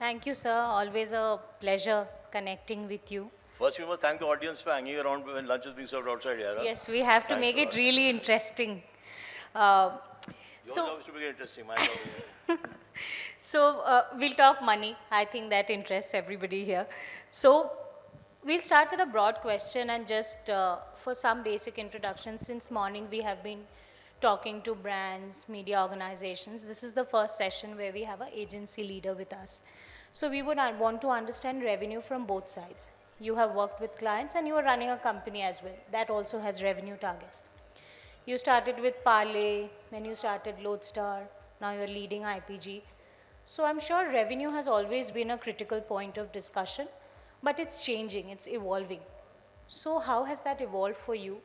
Thank you, sir. Always a pleasure connecting with you. First, we must thank the audience for hanging around when lunch is being served outside here. Huh? Yes, we have to Thanks make a it lot. really interesting. Uh, Your so, job is to make it interesting. My job is. we'll talk money. I think that interests everybody here. So, we'll start with a broad question and just for some basic introduction. Since morning, we have been talking to brands, media organizations. This is the first session where we have an agency leader with us. So, we would want to understand revenue from both sides. You have worked with clients and you are running a company as well. That also has revenue targets. You started with Parley, then you started Lodestar, now you're leading IPG. So I'm sure revenue has always been a critical point of discussion, but it's changing, it's evolving. So how has that evolved for you?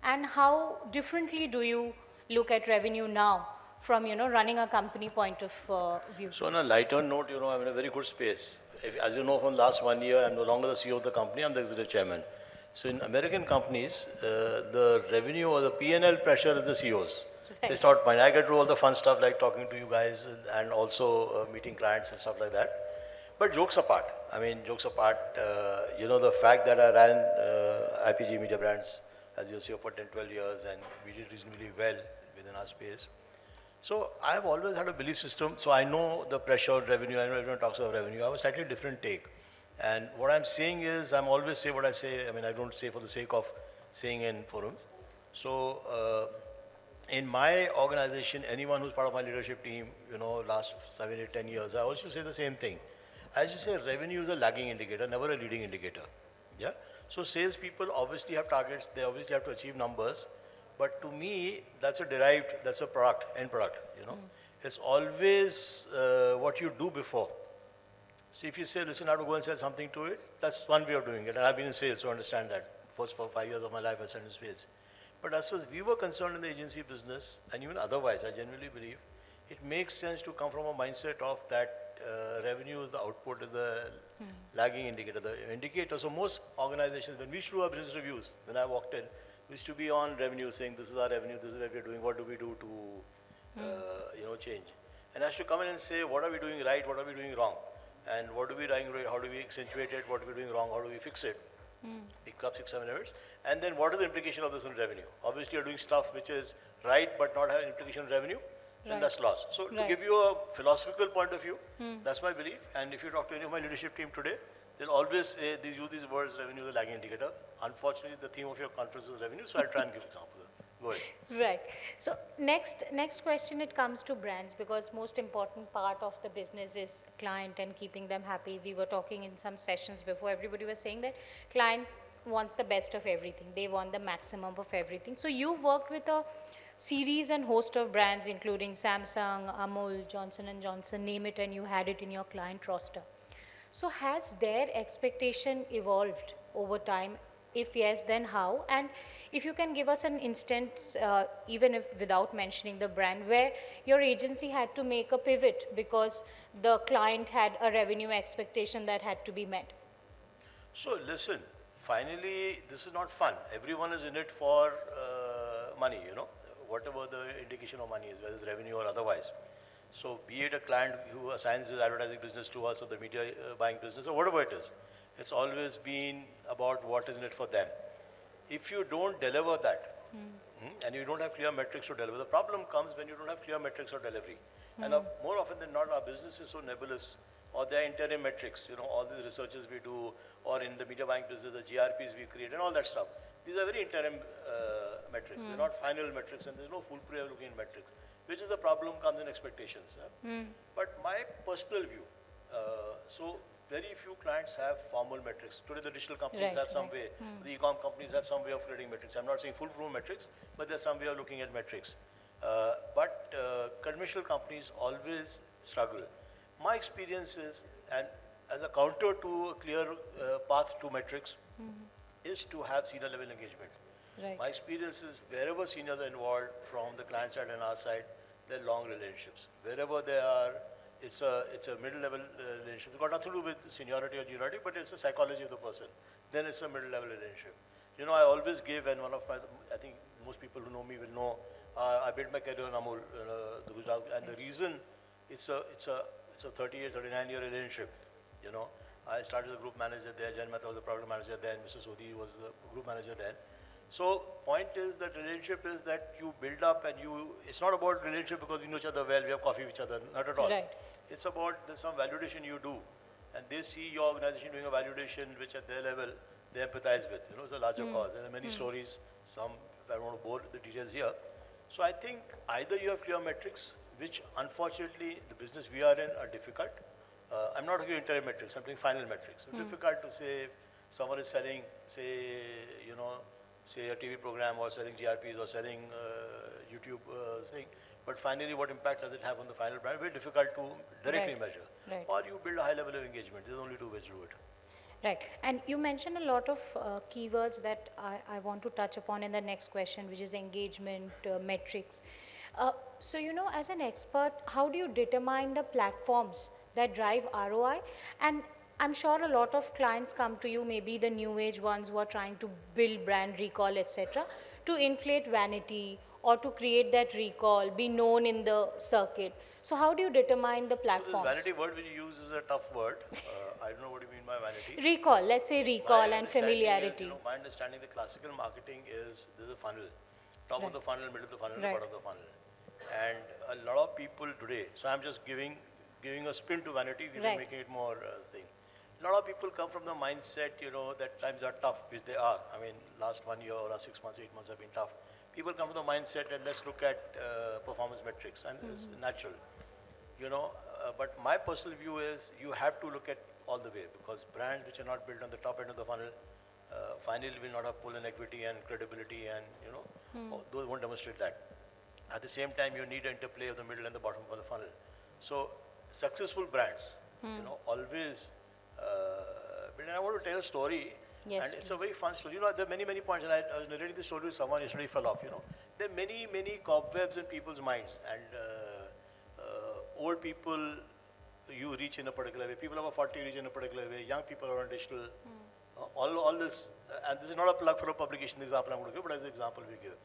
And how differently do you look at revenue now from, running a company point of view? So, on a lighter note, I'm in a very good space. As you know, from last 1 year, I'm no longer the CEO of the company, I'm the executive chairman. So, in American companies, the revenue or the P&L pressure is the CEOs. Right. It's not mine. I get to do all the fun stuff like talking to you guys and also meeting clients and stuff like that. But jokes apart, the fact that I ran IPG Media Brands as your CEO for 10, 12 years and we did reasonably well within our space. So I have always had a belief system. So I know the pressure of revenue. I know everyone talks about revenue. I have a slightly different take. And what I'm saying is I'm always say what I say. I mean, I don't say for the sake of saying in forums. So in my organization, anyone who's part of my leadership team, last 7, 8, 10 years, I also say the same thing. I used to say revenue is a lagging indicator, never a leading indicator. Yeah. So salespeople obviously have targets. They obviously have to achieve numbers. But to me, that's a product, end product, It's always what you do before. So if you say, listen, I have to go and sell something to it, that's one way of doing it. And I've been in sales, so I understand that. First for 5 years of my life, I spent in sales. But as far as we were concerned in the agency business, and even otherwise, I genuinely believe, it makes sense to come from a mindset of that revenue is the output, is the lagging indicator, the indicator. So most organizations, when we used to do our business reviews, when I walked in, we used to be on revenue, saying this is our revenue, this is what we're doing, what do we do to, change. And I used to come in and say, what are we doing right, what are we doing wrong? And what do we doing right, how do we accentuate it, what are we doing wrong, how do we fix it? Pick up 6, 7 minutes. And then what is the implication of this on revenue? Obviously you're doing stuff which is right but not have implication on revenue, then that's loss. So to give you a philosophical point of view, that's my belief. And if you talk to any of my leadership team today, they'll always say, use these words, revenue is a lagging indicator. Unfortunately, the theme of your conference is revenue, so I'll try and give examples. Go ahead. Right. So next question, it comes to brands, because most important part of the business is client and keeping them happy. We were talking in some sessions before, everybody was saying that client wants the best of everything. They want the maximum of everything. So you worked with a series and host of brands, including Samsung, Amul, Johnson & Johnson, name it, and you had it in your client roster. So has their expectation evolved over time? If yes, then how? And if you can give us an instance, even if without mentioning the brand, where your agency had to make a pivot because the client had a revenue expectation that had to be met. So listen, finally, this is not fun. Everyone is in it for money, whatever the indication of money is, whether it's revenue or otherwise. So be it a client who assigns his advertising business to us or the media buying business or whatever it is, it's always been about what is in it for them. If you don't deliver that, and you don't have clear metrics to deliver, the problem comes when you don't have clear metrics or delivery. And more often than not, our business is so nebulous, or there are interim metrics, all the researches we do, or in the media buying business, the GRPs we create, and all that stuff. These are very interim metrics. They're not final metrics, and there's no foolproof looking metrics, which is the problem comes in expectations. But my personal view, so very few clients have formal metrics. Today the digital companies have some way, the e-com companies have some way of creating metrics. I'm not saying foolproof metrics, but there's some way of looking at metrics. But conventional companies always struggle. My experience is, and as a counter to a clear path to metrics, is to have senior level engagement. My experience is wherever seniors are involved from the client side and our side, they're long relationships. Wherever they are, it's a middle level relationship. It's got nothing to do with seniority or juniority, but it's the psychology of the person. Then it's a middle level relationship. I always give, and one of my, I think most people who know me will know, I built my career in Amul, the Gujarat, and the reason it's a it's a 38, 39-year relationship, you know. I started as a group manager there, Jan Mehta was the product manager then, Mr. Sodhi was the group manager then. So point is that relationship is that you build up and it's not about relationship because we know each other well, we have coffee with each other, not at all. Right. It's about there's some validation you do and they see your organization doing a validation which at their level they empathize with, you know, it's a larger cause. And there are many stories, some, I don't want to bore the details here. So I think either you have clear metrics, which unfortunately the business we are in are difficult. I'm not talking interim metrics, I'm talking final metrics. It's difficult to say if someone is selling, say, you know, say a TV program or selling GRPs or selling YouTube thing, but finally what impact does it have on the final brand? Very difficult to directly measure. Right. Or you build a high level of engagement. There's only two ways to do it. Right. And you mentioned a lot of keywords that I want to touch upon in the next question, which is engagement, metrics. So, you know, as an expert, how do you determine the platforms that drive ROI? And I'm sure a lot of clients come to you, maybe the new age ones who are trying to build brand recall, etc., to inflate vanity or to create that recall, be known in the circuit. So how do you determine the platforms? So this vanity word which you use is a tough word. I don't know what you mean by vanity. Recall, let's say recall My and understanding familiarity. Is, you know, my understanding the classical marketing is there's a funnel. Top of the funnel, middle of the funnel, Right. bottom of the funnel. And a lot of people today, so I'm just giving a spin to vanity, Right. making it more thing. A lot of people come from the mindset, you know, that times are tough, which they are. I mean, last 1 year or last 6 months, 8 months have been tough. People come from the mindset and let's look at performance metrics, and it's natural, you know. But my personal view is you have to look at all the way because brands which are not built on the top end of the funnel finally will not have pull and equity and credibility, and you know, those won't demonstrate that. At the same time, you need an interplay of the middle and the bottom of the funnel. So successful brands, you know, always. But I want to tell a story, Yes, and it's a very fun story. You know, there are many, many points, and I was narrating this story with someone yesterday, fell off. You know, there are many, many cobwebs in people's minds, and old people you reach in a particular way. People over 40 reach in a particular way. Young people are on digital. All this, and this is not a plug for a publication. The example I'm going to give, but as an example we give.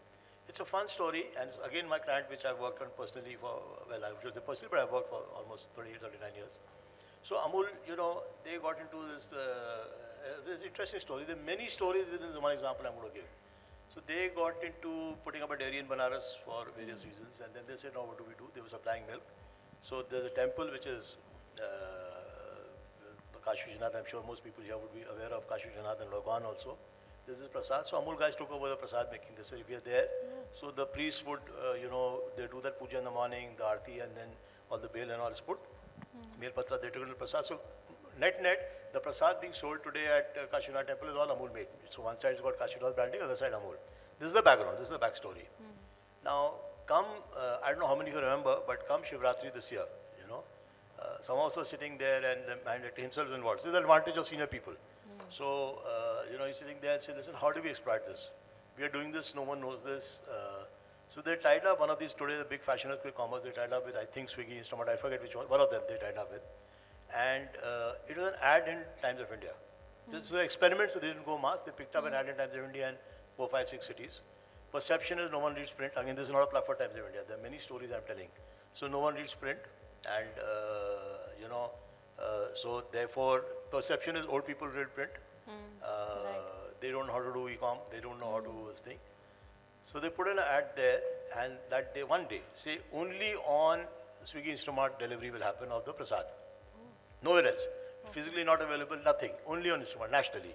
It's a fun story, and it's again my client, which I've worked on personally for, well, I was personally, but I've worked for almost 38, 39 years. So Amul, you know, they got into this interesting story. There are many stories within the one example I'm going to give. So they got into putting up a dairy in Banaras for various reasons, and then they said, now what do we do? They were supplying milk. So there's a temple which is Kashi Vishwanath. I'm sure most people here would be aware of Kashi Vishwanath and Logan also. This is Prasad. So Amul guys took over the Prasad making this. So if you're there, so the priest would, you know, they do that puja in the morning, the arti, and then all the bail and all is put. Male Patra, they took it to Prasad. So net, the Prasad being sold today at Kashi Vishwanath temple is all Amul made. So one side is got Kashi Vishwanath branding, other side Amul. This is the background, this is the backstory. Now, come, I don't know how many of you remember, but come Shivratri this year, you know, some of us were sitting there and the man director himself was involved. This is the advantage of senior people. So, you know, he's sitting there and saying, listen, how do we exploit this? We are doing this, no one knows this. So they tied up one of these today, the big fashion of quick commerce, they tied up with, I think, Swiggy, Instamart, I forget which one of them they tied up with. And it was an ad in Times of India. This was an experiment, so they didn't go mass. They picked up an ad in Times of India in 4, 5, 6 cities. Perception is no one reads print. Again, this is not a plug for Times of India. There are many stories I'm telling. So no one reads print, and you know, so therefore perception is old people read print. They don't know how to do e-com. They don't know how to do this thing. So they put an ad there, and that day, one day, say only on Swiggy Instamart delivery will happen of the Prasad. Nowhere else. Physically not available, nothing. Only on Instamart, nationally.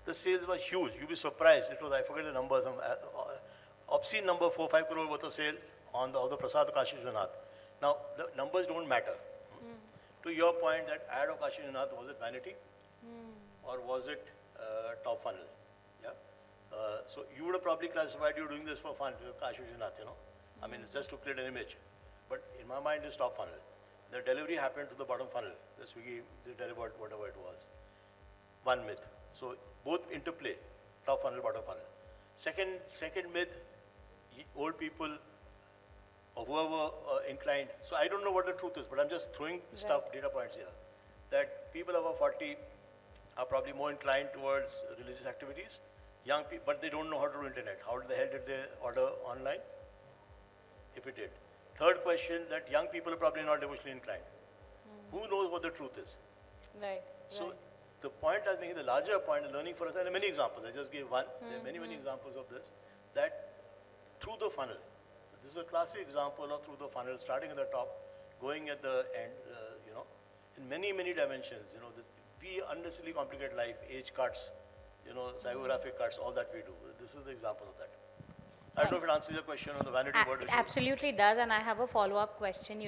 The sales were huge. You'll be surprised. It was, I forget the numbers, some obscene number, 4-5 crore worth of sale on the Prasad of Kashi Vishwanath. Now, the numbers don't matter. To your point, that ad of Kashi Vishwanath, was it vanity? Or was it top funnel? Yeah. So you would have probably classified you doing this for fun, Kashi Vishwanath, you know. I mean, it's just to create an image. But in my mind, it's top funnel. The delivery happened to the bottom funnel. The Swiggy, they delivered whatever it was. One myth. So both interplay, top funnel, bottom funnel. Second myth, old people or whoever inclined. So I don't know what the truth is, but I'm just throwing stuff, data points here. That people over 40 are probably more inclined towards religious activities. Young people, but they don't know how to do internet. How the hell did they order online? If it did. Third question, that young people are probably not devotionally inclined. Who truth is. Right. So Right. the point I was making, the larger point, the learning for us, and there are many examples. I just gave one. There are many examples of this. That through the funnel, this is a classic example of through the funnel, starting at the top, going at the end. In many dimensions. This we unnecessarily complicate life. Age cuts, psychographic cuts, all that we do. This is the example of that. I don't know if it answers your question on the vanity word issue. Absolutely does, and I have a follow-up question.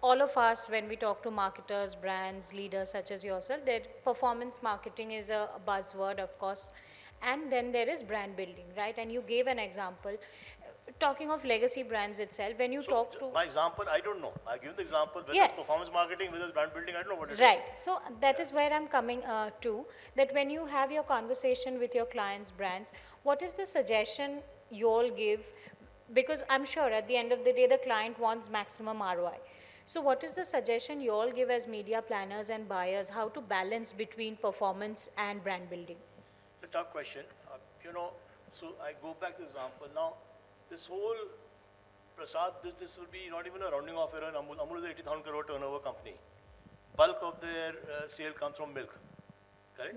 All of us, when we talk to marketers, brands, leaders such as yourself, that performance marketing is a buzzword, of course, and then there is brand building, right? And you gave an example. Talking of legacy brands itself, when you So talk to my example, I don't know. I give the example, whether Yes. it's performance marketing, whether it's brand building, I don't know what it is. Right. So that is where I'm coming to, that when you have your conversation with your clients' brands, what is the suggestion you all give? Because I'm sure at the end of the day, the client wants maximum ROI. So what is the suggestion you all give as media planners and buyers, how to balance between performance and brand building? It's a tough question. So I go back to the example. Now, this whole Prasad business will be not even a rounding off error. Amul is an 80,000 crore turnover company. Bulk of their sale comes from milk, correct?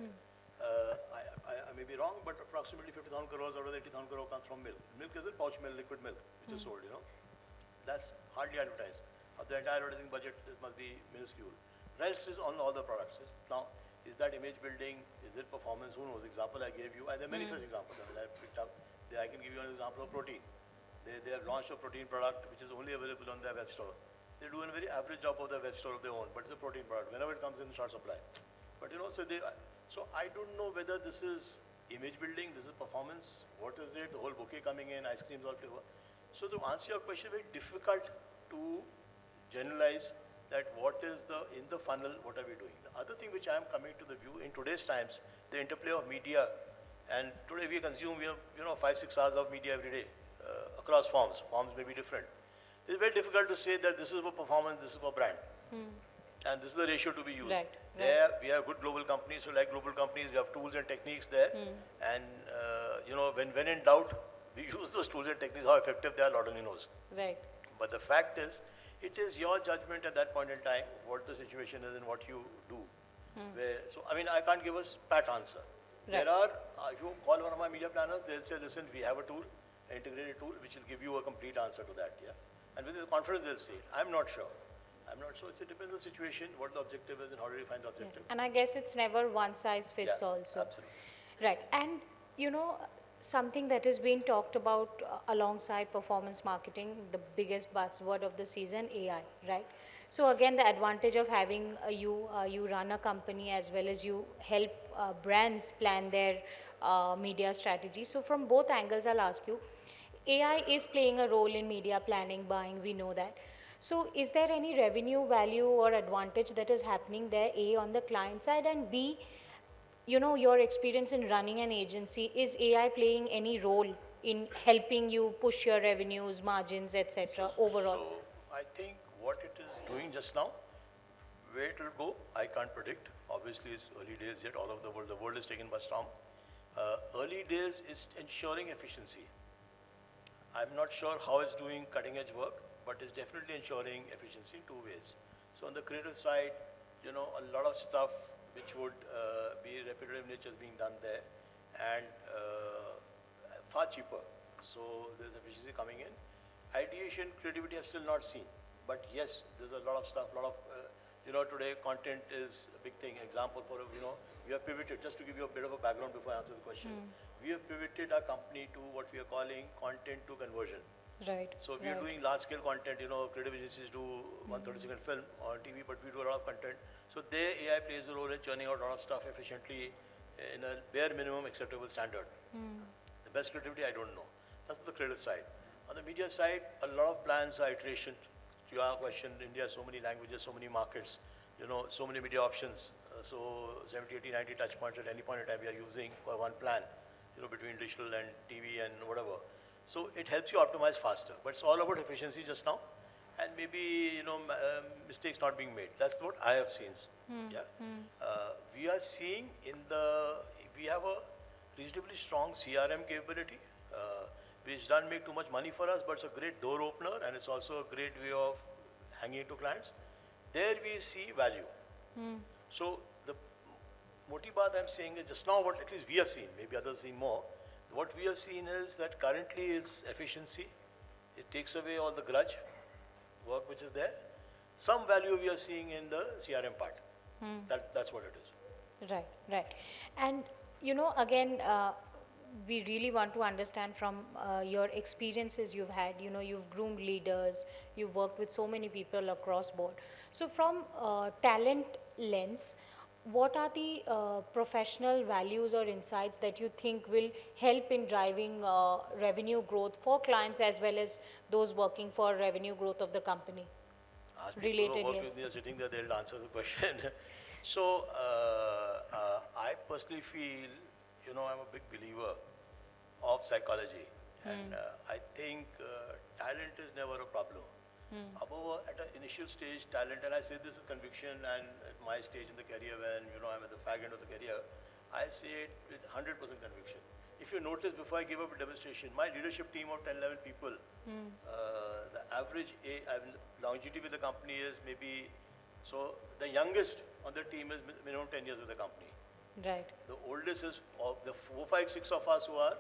I may be wrong, but approximately 50,000 crores out of the 80,000 crore comes from milk. Milk is in pouch milk, liquid milk, which is sold, That's hardly advertised. Of the entire advertising budget, this must be minuscule. Rest is on all the products. Now, is that image building? Is it performance? Who knows? Example I gave you, and there are many such examples. I picked up. I can give you an example of protein. They have launched a protein product which is only available on their web store. They do a very average job of their web store of their own, but it's a protein product. Whenever it comes in short supply. But so I don't know whether this is image building, this is performance, what is it, the whole bouquet coming in, ice creams, all flavor. So to answer your question, very difficult to generalize that what is in the funnel, what are we doing. The other thing which I am coming to the view in today's times, the interplay of media, and today we consume, 5-6 hours of media every day across forms. Forms may be different. It's very difficult to say that this is for performance, this is for brand. And this is the ratio to be used. Right. There, we have good global companies. So like global companies, we have tools and techniques there. And, when in doubt, we use those tools and techniques. How effective they are, Lord only knows. Right. But the fact is, it is your judgment at that point in time, what the situation is and what you do. I can't give a pat answer. Right. There are, if you call one of my media planners, they'll say, listen, we have a tool, an integrated tool, which will give you a complete answer to that. And with the confidence, they'll say it. I'm not sure. So it depends on the situation, what the objective is, and how do you find the objective. And I guess it's never one size fits all. So. Absolutely. Right. And, something that is being talked about alongside performance marketing, the biggest buzzword of the season, AI, right? So again, the advantage of having you run a company as well as you help brands plan their media strategy. So from both angles, I'll ask you, AI is playing a role in media planning, buying, we know that. So is there any revenue value or advantage that is happening there, A, on the client side, and B, your experience in running an agency, is AI playing any role in helping you push your revenues, margins, etc. overall? So I think what it is doing just now, where it will go, I can't predict. Obviously, it's early days yet. All of the world is taken by storm. Early days is ensuring efficiency. I'm not sure how it's doing cutting edge work, but it's definitely ensuring efficiency in two ways. So on the creative side, a lot of stuff which would be repetitive nature is being done there, and far cheaper. So there's efficiency coming in. Ideation, creativity I've still not seen, but yes, there's a lot of stuff, today content is a big thing. Example for, we have pivoted, just to give you a bit of a background before I answer the question. We have pivoted our company to what we are calling content to conversion. Right. So we are doing large scale content, creative agencies do 130-second film on TV, but we do a lot of content. So there AI plays a role in churning out a lot of stuff efficiently in a bare minimum acceptable standard. The best creativity, I don't know. That's the creative side. On the media side, a lot of plans are iteration. To your question, India has so many languages, so many markets, so many media options. So 70, 80, 90 touch points at any point in time we are using for one plan, between digital and TV and whatever. So it helps you optimize faster, but it's all about efficiency just now, and maybe mistakes not being made. That's what I have seen. We are seeing we have a reasonably strong CRM capability, which doesn't make too much money for us, but it's a great door opener, and it's also a great way of hanging to clients. There we see value. So the moti baat I'm saying is just now what at least we have seen, maybe others see more. What we have seen is that currently is efficiency. It takes away all the grudge work which is there. Some value we are seeing in the CRM part. That's what it is. Right, right. And again, we really want to understand from your experiences you've had. You've groomed leaders, you've worked with so many people across board. So, from talent lens, what are the professional values or insights that you think will help in driving revenue growth for clients as well as those working for revenue growth of the company? Ask people who Related, work yes. with me are sitting there, they'll answer the question. So, I personally feel, I'm a big believer of psychology. And I think talent is never a problem. Above all, at an initial stage, talent, and I say this with conviction, and at my stage in the career when, I'm at the fag end of the career, I say it with 100% conviction. If you notice, before I give up a demonstration, my leadership team of 10, 11 people, the average longevity with the company is maybe, so the youngest on the team is minimum 10 years with the company. Right. The oldest is of the 4, 5, 6 of us who are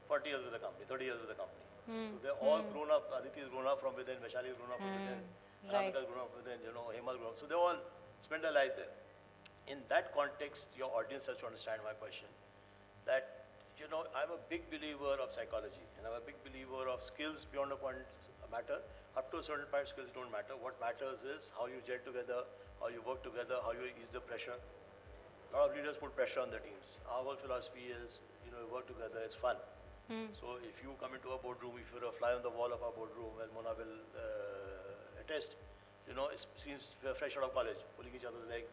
40 years with the company, 30 years with the company. So they're all grown up. Aditi is grown up from within, Vaishali is grown up from within, Right. Ramika is grown up from within, Hema is grown up. So they all spend their life there. In that context, your audience has to understand my question. That, I'm a big believer of psychology, and I'm a big believer of skills beyond a point matter. Up to a certain point, skills don't matter. What matters is how you gel together, how you work together, how you ease the pressure. A lot of leaders put pressure on the teams. Our whole philosophy is, work together, it's fun. So if you come into a boardroom, if you're a fly on the wall of our boardroom, as Mona will attest, it seems we're fresh out of college, pulling each other's legs,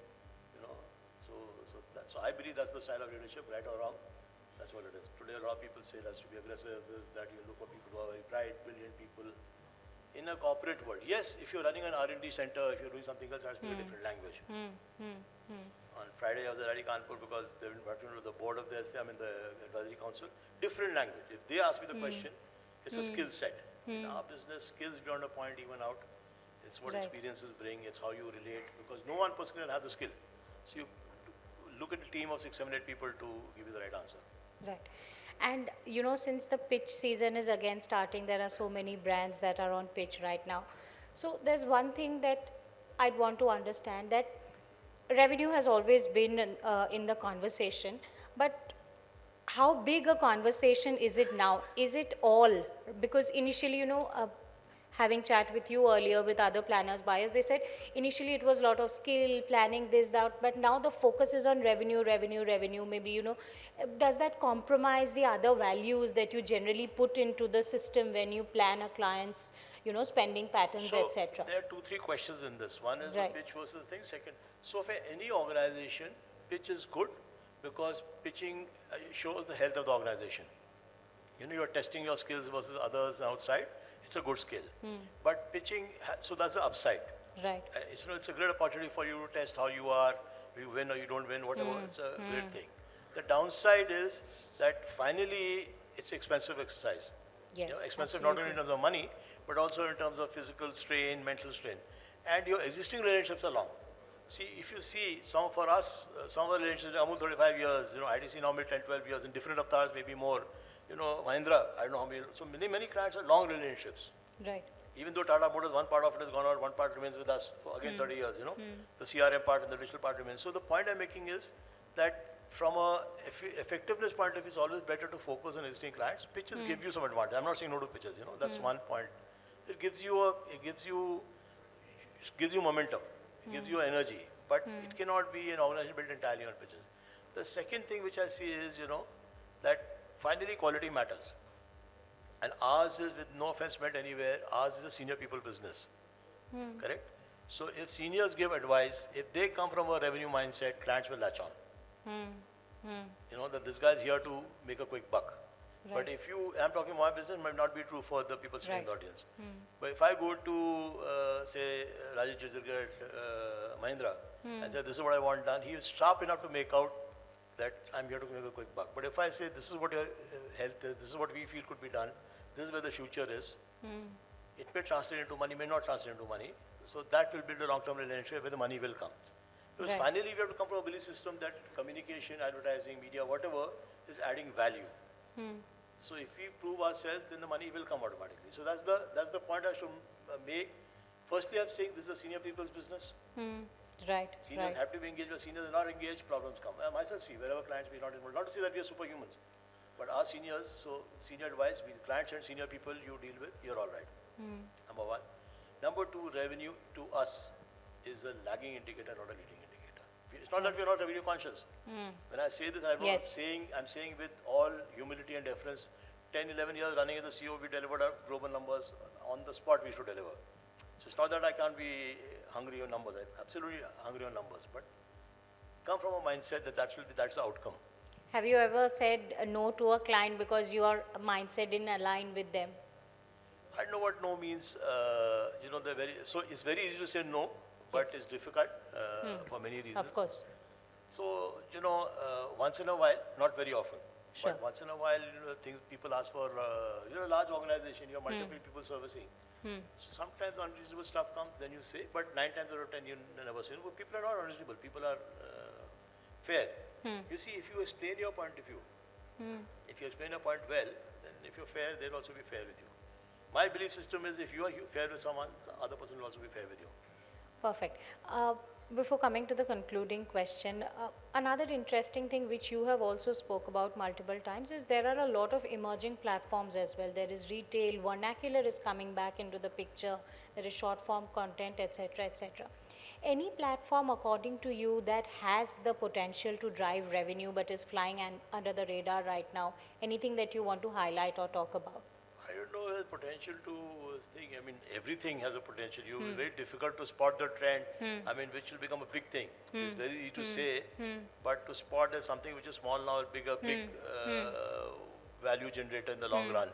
So I believe that's the style of leadership, right or wrong. That's what it is. Today, a lot of people say it has to be aggressive, this, that, you look for people who are very bright, brilliant people. In a corporate world, yes, if you're running an R&D center, if you're doing something else, it has to be a different language. On Friday, I was at Radi Kanpur because they were to the board of the STM in the advisory council. Different language. If they ask me the question, it's a skill set. In our business, skills beyond a point even out. It's what Right. experiences bring, it's how you relate, because no one person can have the skill. So you look at a team of 6, 7, 8 people to give you the right answer. Right. And since the pitch season is again starting, there are so many brands that are on pitch right now. So there's one thing that I'd want to understand, that revenue has always been in the conversation, but how big a conversation is it now? Is it all? Because initially, having chat with you earlier with other planners, buyers, they said initially it was a lot of skill, planning, this, that, but now the focus is on revenue, revenue, revenue. Maybe, does that compromise the other values that you generally put into the system when you plan a client's, spending patterns, So etc.? there are 2, 3 questions in this. One is Right. the pitch versus thing. Second, so for any organization, pitch is good because pitching shows the health of the organization. You're testing your skills versus others outside. It's a good skill. But pitching, so that's the upside. Right. It's a great opportunity for you to test how you are, you win or you don't win, whatever. It's a great thing. The downside is that finally it's expensive exercise. Yes, Expensive not only in absolutely. terms of money, but also in terms of physical strain, mental strain. And your existing relationships are long. See, if you see, some of our relationships, Amul 35 years, ITC normally 10, 12 years, in different avatars, maybe more. Mahindra, I don't know how many, so many clients are long relationships. Right. Even though Tata Motors, one part of it has gone out, one part remains with us for again 30 years, The CRM part and the digital part remains. So the point I'm making is that from a effectiveness point of view, it's always better to focus on existing clients. Pitches give you some advantage. I'm not saying no to pitches, that's one point. It gives you momentum, it gives you energy, but it cannot be an organization built entirely on pitches. The second thing which I see is, that finally quality matters. And ours is, with no offense meant anywhere, ours is a senior people business. Correct? So if seniors give advice, if they come from a revenue mindset, clients will latch on. That this guy is here to make a quick buck. But if I'm talking my business, might not be true for the people sitting in the Right. audience. But if I go to, say, Rajesh Jujurkar at Mahindra and say, this is what I want done, he is sharp enough to make out that I'm here to make a quick buck. But if I say, this is what your health is, this is what we feel could be done, this is where the future is, it may translate into money, may not translate into money. So that will build a long-term relationship where the money will come. Because Right. finally we have to come from a belief system that communication, advertising, media, whatever is adding value. So if we prove ourselves, then the money will come automatically. So that's the point I should make. Firstly, I'm saying this is a senior people's business. Right. Seniors Right. have to be engaged, but seniors are not engaged, problems come. I myself see wherever clients we are not involved. Not to say that we are superhumans, but our seniors, so senior advice, we clients and senior people you deal with, you're all right. Number one. Number two, revenue to us is a lagging indicator, not a leading indicator. It's not that we're not revenue conscious. When I say this, Yes. I'm saying with all humility and deference, 10, 11 years running as a CEO, we delivered our global numbers on the spot we used to deliver. So it's not that I can't be hungry on numbers. I'm absolutely hungry on numbers, but come from a mindset that that's the outcome. Have you ever said no to a client because your mindset didn't align with them? I know what no means. So it's very easy to say no, but Yes. it's difficult for many reasons. Of course. So, once in a while, not very often, Sure. but once in a while, things people ask for, large organization, you have multiple people servicing. So sometimes unreasonable stuff comes, then you say, but 9 times out of 10, you never say. But people are not unreasonable, people are fair. You see, if you explain your point of view, if you explain your point well, then if you're fair, they'll also be fair with you. My belief system is if you are fair with someone, the other person will also be fair with you. Perfect. Before coming to the concluding question, another interesting thing which you have also spoke about multiple times is there are a lot of emerging platforms as well. There is retail, vernacular is coming back into the picture, there is short form content, etc., etc. Any platform according to you that has the potential to drive revenue but is flying under the radar right now? Anything that you want to highlight or talk about? I don't know the potential to think. I mean, everything has a potential. It's very difficult to spot the trend. I mean, which will become a big thing. It's very easy to say, but to spot as something which is small now, big value generator in the long run.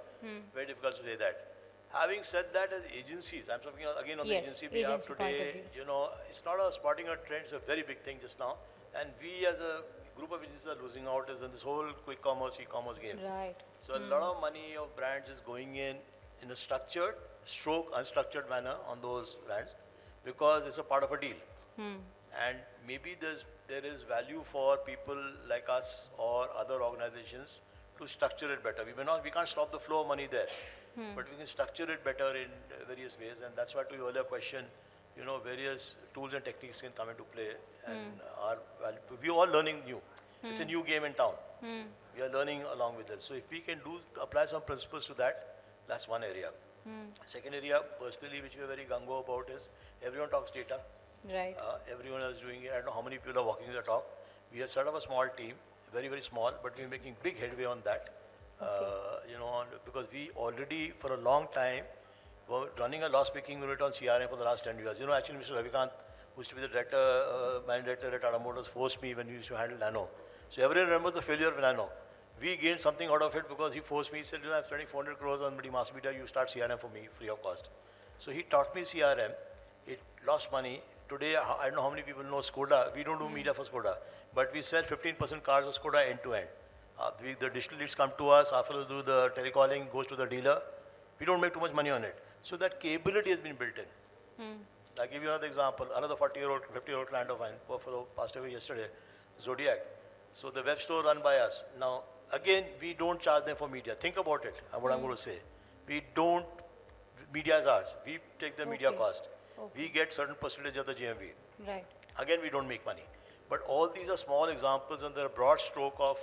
Very difficult to say that. Having said that, as agencies, I'm talking again on the Yes, agency we have agency point of today. view. It's not a spotting a trend. It's a very big thing just now, and we as a group of agencies are losing out is in this whole quick commerce, e-commerce game. Right. So a lot of money of brands is going in a structured, unstructured manner on those brands because it's a part of a deal. And maybe there is value for people like us or other organizations to structure it better. We can't stop the flow of money there, but we can structure it better in various ways. And that's why to your earlier question, various tools and techniques can come into play. And we're all learning new. It's a new game in town. We are learning along with it. So if we can apply some principles to that, that's one area. Second area, personally, which we are very gung-ho about is everyone talks data. Right. Everyone is doing it. I don't know how many people are walking the talk. We have set up a small team, very, very small, but we're making big headway on that. Because we already, for a long time, were running a loss-making unit on CRM for the last 10 years. Actually, Mr. Ravikant, who used to be the managing director at Tata Motors, forced me when we used to handle Nano. So everyone remembers the failure of Nano. We gained something out of it because he forced me. He said, I'm spending 400 crores on mass media, you start CRM for me, free of cost. So he taught me CRM. It lost money. Today, I don't know how many people know Skoda. We don't do media for Skoda, but we sell 15% cars of Skoda end to end. The digital leads come to us, after we do the telecalling, goes to the dealer. We don't make too much money on it. So that capability has been built in. I'll give you another example. Another 40-year-old, 50-year-old client of mine, passed away yesterday, Zodiac. So the web store run by us. Now, again, we don't charge them for media. Think about it, what I'm going to say. Media is ours. We take the media cost. We get certain percentage of the GMV. Right. Again, we don't make money. But all these are small examples and they're a broad stroke of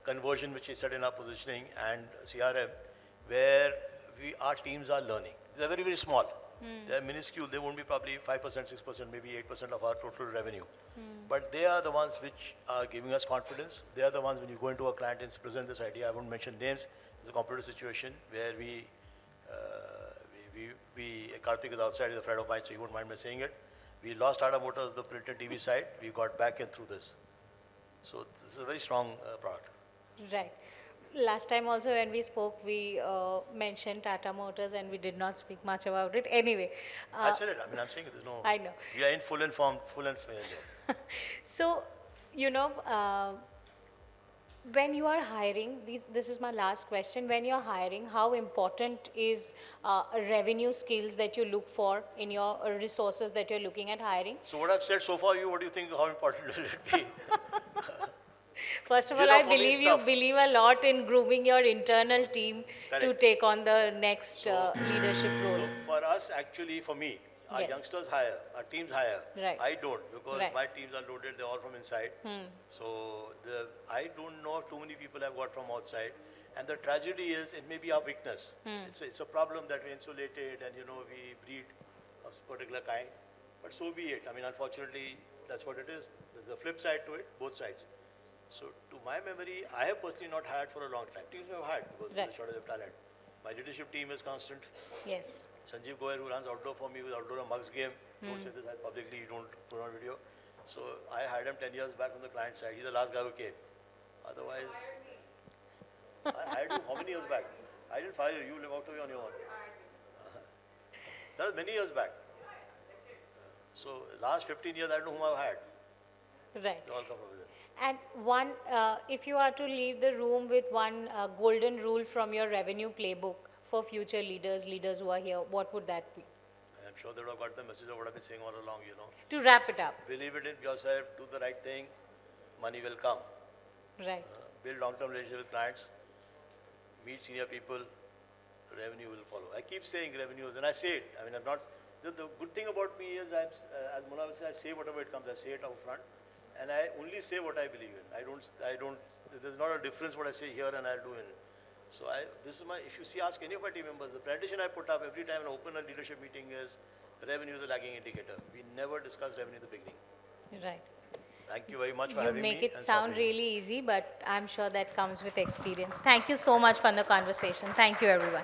conversion which is set in our positioning and CRM where our teams are learning. They're very, very small. They're minuscule. They won't be probably 5%, 6%, maybe 8% of our total revenue. But they are the ones which are giving us confidence. They are the ones when you go into a client and present this idea, I won't mention names, it's a competitive situation where Karthik is outside, he's a friend of mine, so he won't mind me saying it. We lost Tata Motors, the print and TV side. We got back in through this. So this is a very strong product. Right. Last time also when we spoke, we mentioned Tata Motors and we did not speak much about it. Anyway. I said it. I'm saying it. There's no. I know. We are in full and fair. So, When you are hiring, this is my last question. When you're hiring, how important is revenue skills that you look for in your resources that you're looking at hiring? So what I've said so far, what do you think, how important will it be? First of You all, know, I for me, believe it's you tough. believe a lot in grooming your internal team to Correct. take on the next So, leadership role. so for us, actually, for me, our Yes. youngsters hire, our teams hire. Right. I don't because Right. my teams are loaded; they're all from inside. So I don't know too many people I've got from outside. And the tragedy is, it may be our weakness. It's a problem that we're insulated and we breed of a particular kind. But so be it. I mean, unfortunately, that's what it is. There's a flip side to it, both sides. So to my memory, I have personally not hired for a long time. Teams have hired because of Right. the shortage of talent. My leadership team is constant. Yes. Sanjeev Goyal, who runs outdoor for me with outdoor and mugs game, don't say this publicly, you don't put on video. So I hired him 10 years back on the client side. He's the last guy who came. Otherwise, I hired you how many years back? I didn't fire you, you walked away on your own. That was many years back. So last 15 years, I don't know whom I've hired. Right. They all come from within. And one, if you are to leave the room with one golden rule from your revenue playbook for future leaders who are here, what would that be? I'm sure they would have got the message of what I've been saying all along, To wrap it up. Believe it in yourself, do the right thing, money will come. Right. Build long-term relationship with clients, meet senior people, revenue will follow. I keep saying revenues, and I say it. I mean, I'm not. The good thing about me is, as Mona will say, I say whatever it comes. I say it up front, and I only say what I believe in. I don't. There's not a difference what I say here and I'll do in. So this is my. If you see, ask any of my team members. The presentation I put up every time I open a leadership meeting is revenue is a lagging indicator. We never discuss revenue in the beginning. Right. Thank you very much for You having me. make it and sound supporting me. really easy, but I'm sure that comes with experience. Thank you so much for the conversation. Thank you, everyone.